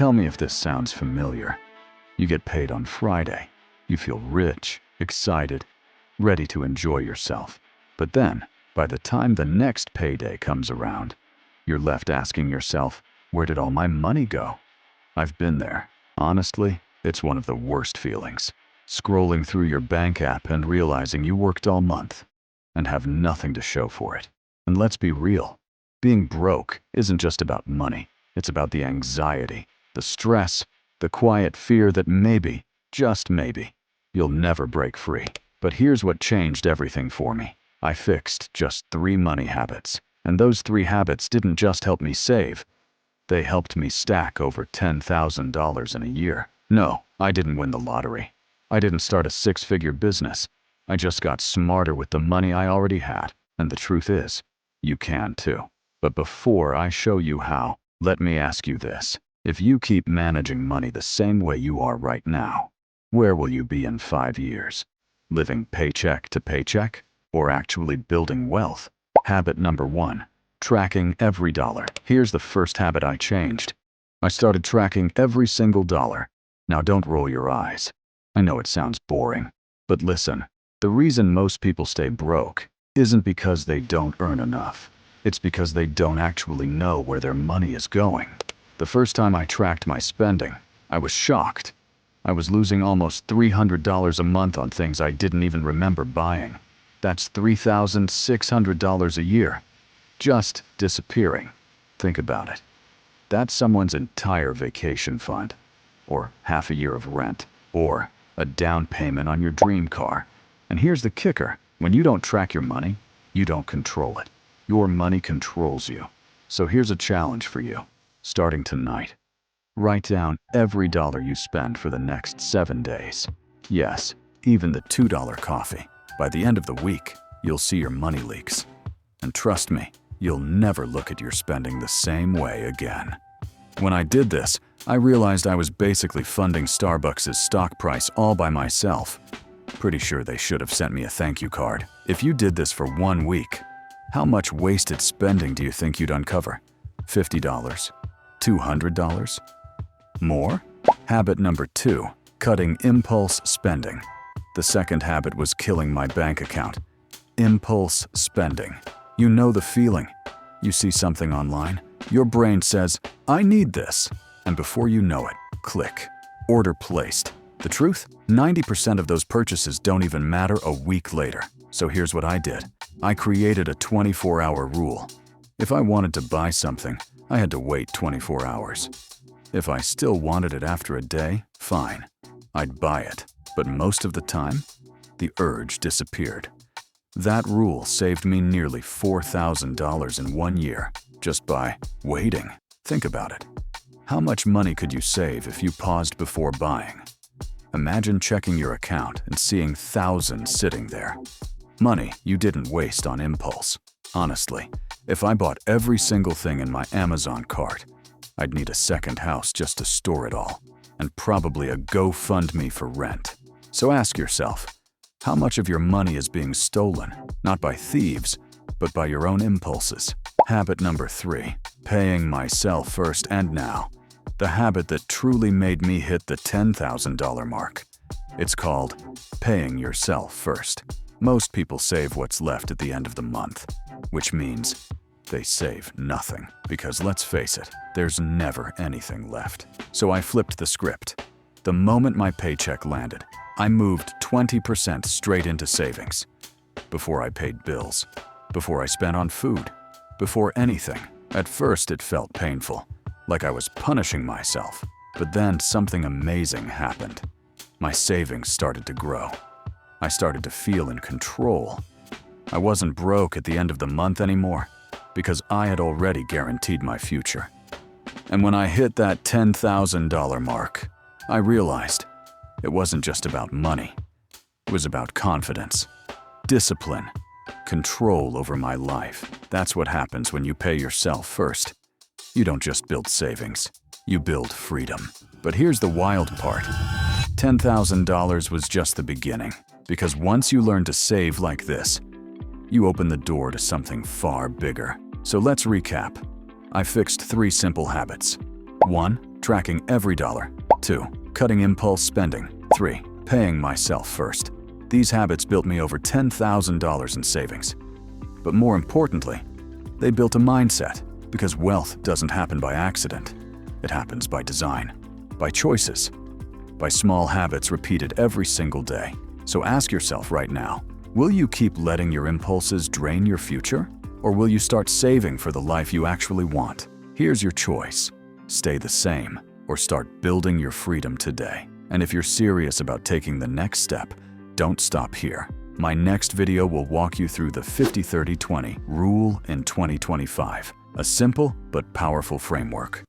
Tell me if this sounds familiar. You get paid on Friday. You feel rich, excited, ready to enjoy yourself. But then, by the time the next payday comes around, you're left asking yourself, where did all my money go? I've been there. Honestly, it's one of the worst feelings. Scrolling through your bank app and realizing you worked all month and have nothing to show for it. And let's be real, being broke isn't just about money. It's about the anxiety, the stress, the quiet fear that maybe, just maybe, you'll never break free. But here's what changed everything for me. I fixed just 3 money habits. And those 3 habits didn't just help me save. They helped me stack over $10,000 in a year. No, I didn't win the lottery. I didn't start a 6-figure business. I just got smarter with the money I already had. And the truth is, you can too. But before I show you how, let me ask you this. If you keep managing money the same way you are right now, where will you be in 5 years? Living paycheck to paycheck? Or actually building wealth? Habit number 1, tracking every dollar. Here's the first habit I changed. I started tracking every single dollar. Now don't roll your eyes. I know it sounds boring, but listen, the reason most people stay broke isn't because they don't earn enough. It's because they don't actually know where their money is going. The first time I tracked my spending, I was shocked. I was losing almost $300 a month on things I didn't even remember buying. That's $3,600 a year, just disappearing. Think about it. That's someone's entire vacation fund, or half a year of rent, or a down payment on your dream car. And here's the kicker. When you don't track your money, you don't control it. Your money controls you. So here's a challenge for you. Starting tonight, write down every dollar you spend for the next 7 days. Yes, even the $2 coffee. By the end of the week, you'll see your money leaks. And trust me, you'll never look at your spending the same way again. When I did this, I realized I was basically funding Starbucks' stock price all by myself. Pretty sure they should have sent me a thank you card. If you did this for 1 week, how much wasted spending do you think you'd uncover? $50? $200? More? Habit number 2, cutting impulse spending. The second habit was killing my bank account. Impulse spending. You know the feeling. You see something online, your brain says, I need this. And before you know it, click. Order placed. The truth? 90% of those purchases don't even matter a week later. So here's what I did. I created a 24-hour rule. If I wanted to buy something, I had to wait 24 hours. If I still wanted it after a day, fine. I'd buy it. But most of the time, the urge disappeared. That rule saved me nearly $4,000 in 1 year, just by waiting. Think about it. How much money could you save if you paused before buying? Imagine checking your account and seeing thousands sitting there. Money you didn't waste on impulse. Honestly, if I bought every single thing in my Amazon cart, I'd need a second house just to store it all, and probably a GoFundMe for rent. So ask yourself, how much of your money is being stolen, not by thieves, but by your own impulses? Habit number 3, paying myself first. And now, the habit that truly made me hit the $10,000 mark. It's called paying yourself first. Most people save what's left at the end of the month, which means they save nothing. Because let's face it, there's never anything left. So I flipped the script. The moment my paycheck landed, I moved 20% straight into savings. Before I paid bills, before I spent on food, before anything. At first it felt painful, like I was punishing myself. But then something amazing happened. My savings started to grow. I started to feel in control. I wasn't broke at the end of the month anymore, because I had already guaranteed my future. And when I hit that $10,000 mark, I realized it wasn't just about money. It was about confidence, discipline, control over my life. That's what happens when you pay yourself first. You don't just build savings, you build freedom. But here's the wild part. $10,000 was just the beginning, because once you learn to save like this, you open the door to something far bigger. So let's recap. I fixed 3 simple habits. 1. Tracking every dollar. 2. Cutting impulse spending. 3. Paying myself first. These habits built me over $10,000 in savings. But more importantly, they built a mindset, because wealth doesn't happen by accident. It happens by design, by choices, by small habits repeated every single day. So ask yourself right now, will you keep letting your impulses drain your future? Or will you start saving for the life you actually want? Here's your choice. Stay the same, or start building your freedom today. And if you're serious about taking the next step, don't stop here. My next video will walk you through the 50-30-20 rule in 2025, a simple but powerful framework.